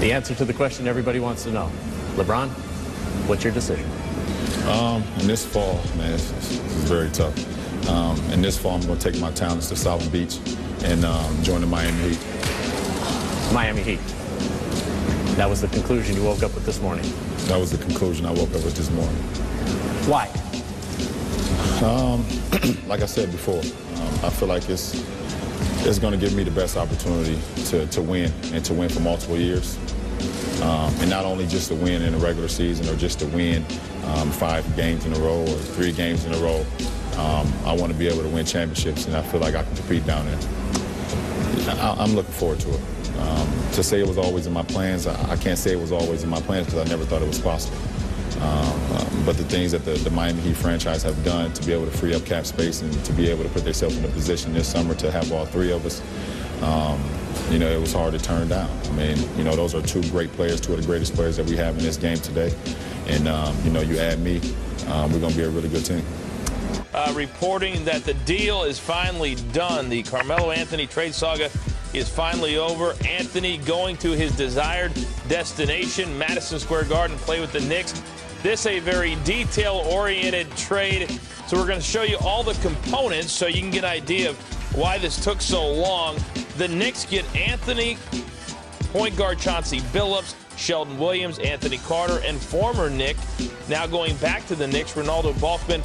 The answer to the question everybody wants to know. LeBron, what's your decision? In this fall, man, it's very tough. In this fall, I'm going to take my talents to South Beach and join the Miami Heat. Miami Heat. That was the conclusion you woke up with this morning. That was the conclusion I woke up with this morning. Why? Like I said before, I feel like it's going to give me the best opportunity to win and to win for multiple years. And not only just to win in the regular season or just to win 5 games in a row or 3 games in a row. I want to be able to win championships, and I feel like I can compete down there. I'm looking forward to it. To say it was always in my plans, I can't say it was always in my plans because I never thought it was possible. But the things that the Miami Heat franchise have done to be able to free up cap space and to be able to put themselves in a position this summer to have all 3 of us, you know, it was hard to turn down. I mean, you know, those are 2 great players, 2 of the greatest players that we have in this game today. And, you know, you add me, we're going to be a really good team. Reporting that the deal is finally done. The Carmelo Anthony trade saga is finally over. Anthony going to his desired destination, Madison Square Garden, play with the Knicks. This a very detail-oriented trade, so we're going to show you all the components so you can get an idea of why this took so long. The Knicks get Anthony, point guard Chauncey Billups, Sheldon Williams, Anthony Carter, and former Knick, now going back to the Knicks, Ronaldo Balkman.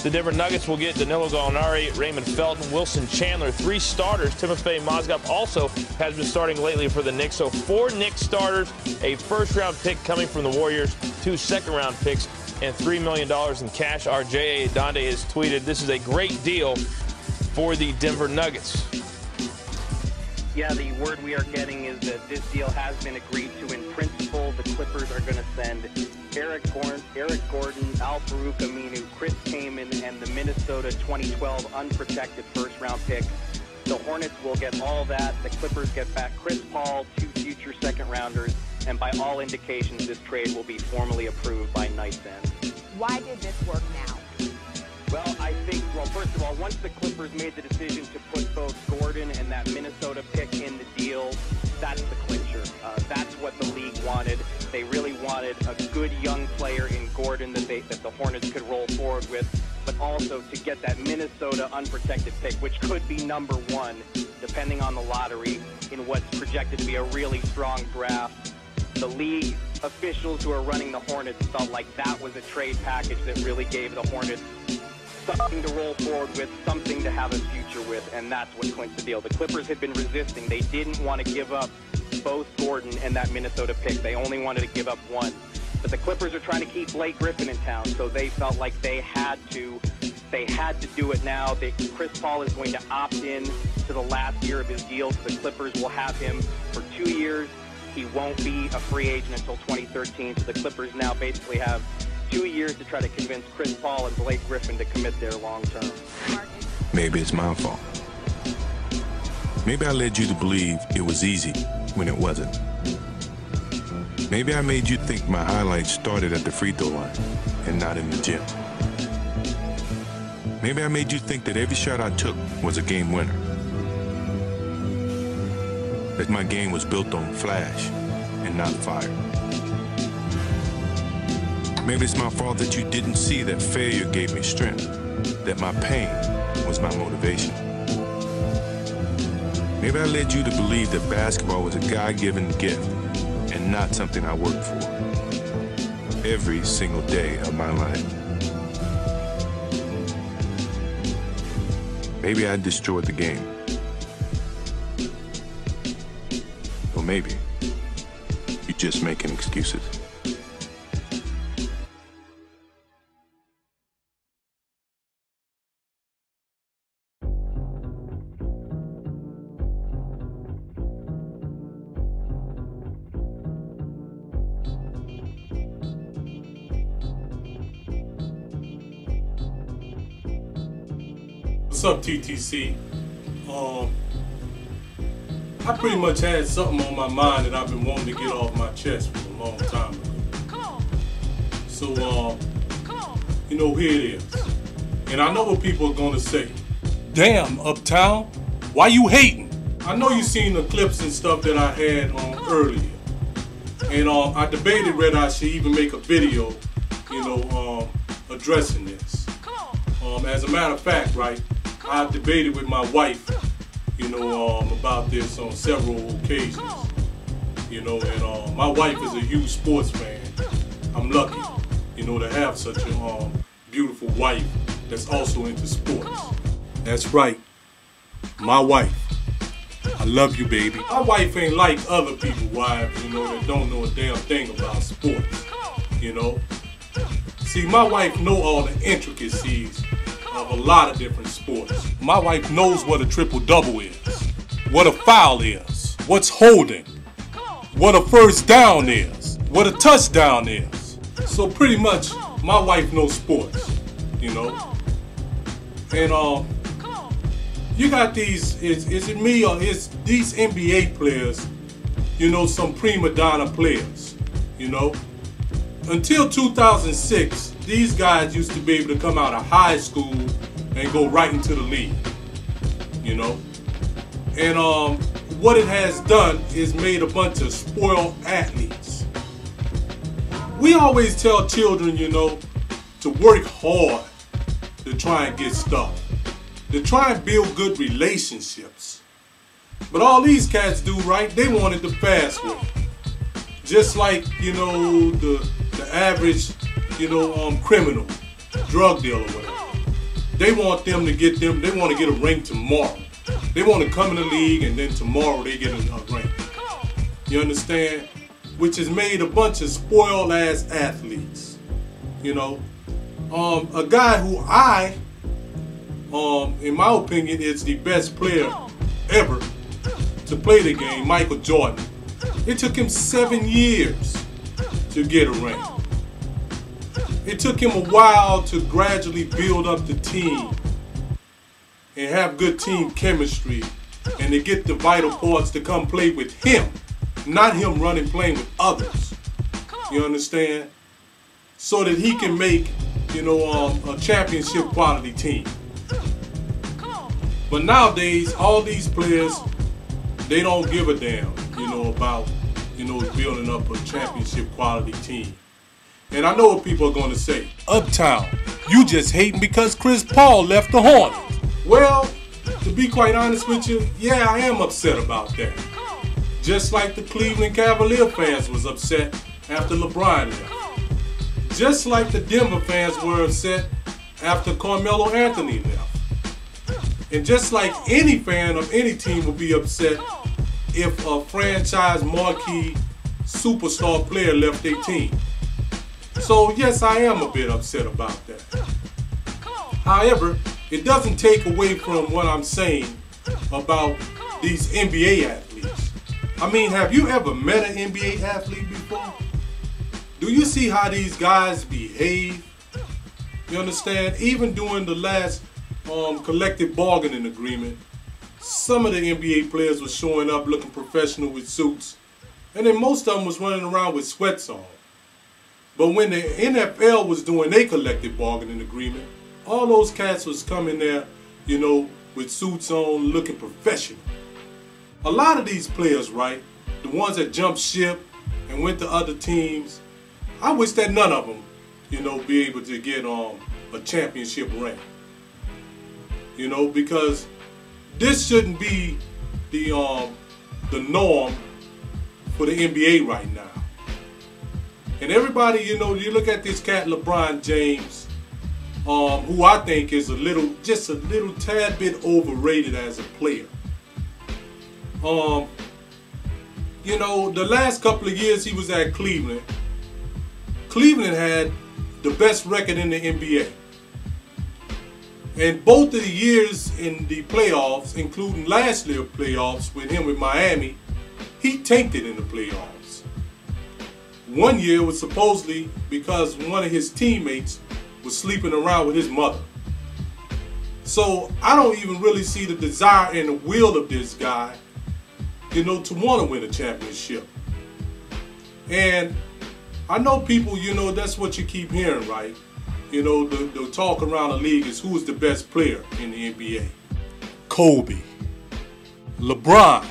The Denver Nuggets will get Danilo Gallinari, Raymond Felton, Wilson Chandler, 3 starters. Timofey Mozgov also has been starting lately for the Knicks. So 4 Knicks starters, a first-round pick coming from the Warriors, 2 second-round picks, and $3 million in cash. Our J.A. Donde has tweeted, this is a great deal for the Denver Nuggets. Yeah, the word we are getting is that this deal has been agreed to in principle. The Clippers are going to send Eric Gordon, Al-Farouq Aminu, Chris Kaman, and the Minnesota 2012 unprotected first-round pick. The Hornets will get all that. The Clippers get back Chris Paul, 2 future second-rounders, and by all indications, this trade will be formally approved by night's end. Why did this work now? Well, I think, first of all, once the Clippers made the decision to put both Gordon and that Minnesota pick in the deal, that's the clincher. That's what the league wanted. They really wanted a good young player in Gordon that the Hornets could roll forward with, but also to get that Minnesota unprotected pick, which could be number 1, depending on the lottery, in what's projected to be a really strong draft. The league officials who are running the Hornets felt like that was a trade package that really gave the Hornets something to roll forward with, something to have a future with, and that's what clinched the deal. The Clippers had been resisting. They didn't want to give up both Gordon and that Minnesota pick. They only wanted to give up 1. But the Clippers are trying to keep Blake Griffin in town, so they felt like they had to do it now. Chris Paul is going to opt in to the last year of his deal, so the Clippers will have him for 2 years. He won't be a free agent until 2013, so the Clippers now basically have 2 years to try to convince Chris Paul and Blake Griffin to commit there long term. Maybe it's my fault. Maybe I led you to believe it was easy when it wasn't. Maybe I made you think my highlights started at the free throw line and not in the gym. Maybe I made you think that every shot I took was a game winner. That my game was built on flash and not fire. Maybe it's my fault that you didn't see that failure gave me strength, that my pain was my motivation. Maybe I led you to believe that basketball was a God-given gift and not something I worked for every single day of my life. Maybe I destroyed the game. Or maybe you're just making excuses. What's up, TTC? I pretty much had something on my mind that I've been wanting to get off my chest for a long time ago. So, you know, here it is. And I know what people are gonna say. Damn, Uptown, why you hating? I know you seen the clips and stuff that I had on earlier. And I debated whether I should even make a video, addressing this. As a matter of fact, right, I've debated with my wife, about this on several occasions. And my wife is a huge sports fan. I'm lucky, to have such a beautiful wife that's also into sports. That's right, my wife. I love you, baby. My wife ain't like other people's wives, that don't know a damn thing about sports, See, my wife know all the intricacies of a lot of different sports. My wife knows what a triple-double is, what a foul is, what's holding, what a first down is, what a touchdown is. So pretty much, my wife knows sports, And you got these, is it me or is these NBA players, some prima donna players, Until 2006, these guys used to be able to come out of high school and go right into the league, And what it has done is made a bunch of spoiled athletes. We always tell children, to work hard to try and get stuff, to try and build good relationships. But all these cats do, right, they want it the fast way. Just like, the average, criminal, drug dealer, whatever. They want they want to get a ring tomorrow. They want to come in the league and then tomorrow they get a ring. You understand? Which has made a bunch of spoiled ass athletes. A guy who in my opinion, is the best player ever to play the game, Michael Jordan. It took him 7 years to get a ring. It took him a while to gradually build up the team and have good team chemistry and to get the vital parts to come play with him, not him running playing with others. You understand? So that he can make, a championship quality team. But nowadays, all these players, they don't give a damn, about, building up a championship quality team. And I know what people are going to say. Uptown, you just hating because Chris Paul left the Hornets. Well, to be quite honest with you, yeah, I am upset about that. Just like the Cleveland Cavalier fans was upset after LeBron left. Just like the Denver fans were upset after Carmelo Anthony left. And just like any fan of any team would be upset if a franchise marquee superstar player left their team. So yes, I am a bit upset about that. However, it doesn't take away from what I'm saying about these NBA athletes. I mean, have you ever met an NBA athlete before? Do you see how these guys behave? You understand? Even during the last collective bargaining agreement, some of the NBA players were showing up looking professional with suits, and then most of them was running around with sweats on. But when the NFL was doing their collective bargaining agreement, all those cats was coming there, with suits on, looking professional. A lot of these players, right, the ones that jumped ship and went to other teams, I wish that none of them, be able to get a championship ring. Because this shouldn't be the norm for the NBA right now. And everybody, you look at this cat LeBron James, who I think is just a little tad bit overrated as a player. The last couple of years he was at Cleveland, Cleveland had the best record in the NBA. And both of the years in the playoffs, including last year's playoffs with him with Miami, he tanked it in the playoffs. One year was supposedly because one of his teammates was sleeping around with his mother. So I don't even really see the desire and the will of this guy, to want to win a championship. And I know people, that's what you keep hearing, right? The talk around the league is who's the best player in the NBA. Kobe, LeBron,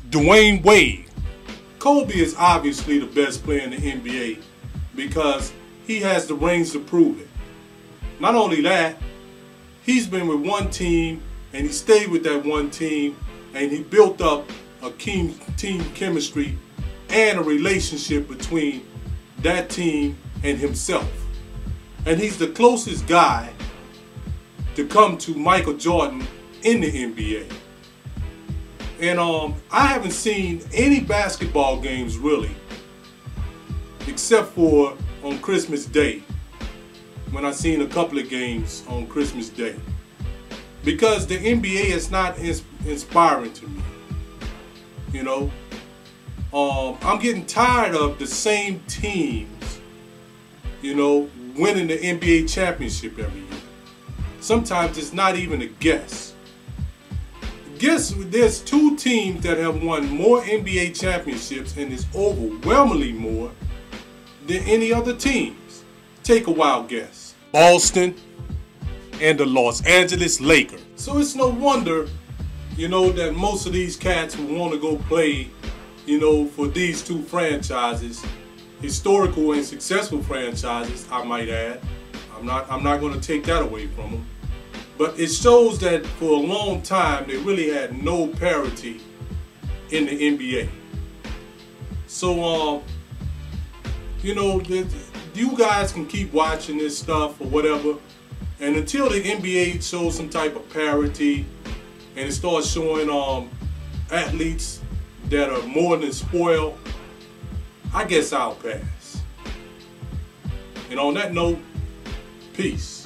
Dwayne Wade, Kobe is obviously the best player in the NBA because he has the rings to prove it. Not only that, he's been with one team and he stayed with that one team and he built up a team chemistry and a relationship between that team and himself. And he's the closest guy to come to Michael Jordan in the NBA. And I haven't seen any basketball games really, except for on Christmas Day, when I seen a couple of games on Christmas Day. Because the NBA is not inspiring to me. You know, I'm getting tired of the same teams, you know, winning the NBA championship every year. Sometimes it's not even a guess. There's two teams that have won more NBA championships, and it's overwhelmingly more than any other teams. Take a wild guess. Boston and the Los Angeles Lakers. So it's no wonder, you know, that most of these cats will want to go play, you know, for these two franchises, historical and successful franchises, I might add. I'm not going to take that away from them. But it shows that for a long time, they really had no parity in the NBA. So, you know, you guys can keep watching this stuff or whatever. And until the NBA shows some type of parity and it starts showing athletes that are more than spoiled, I guess I'll pass. And on that note, peace.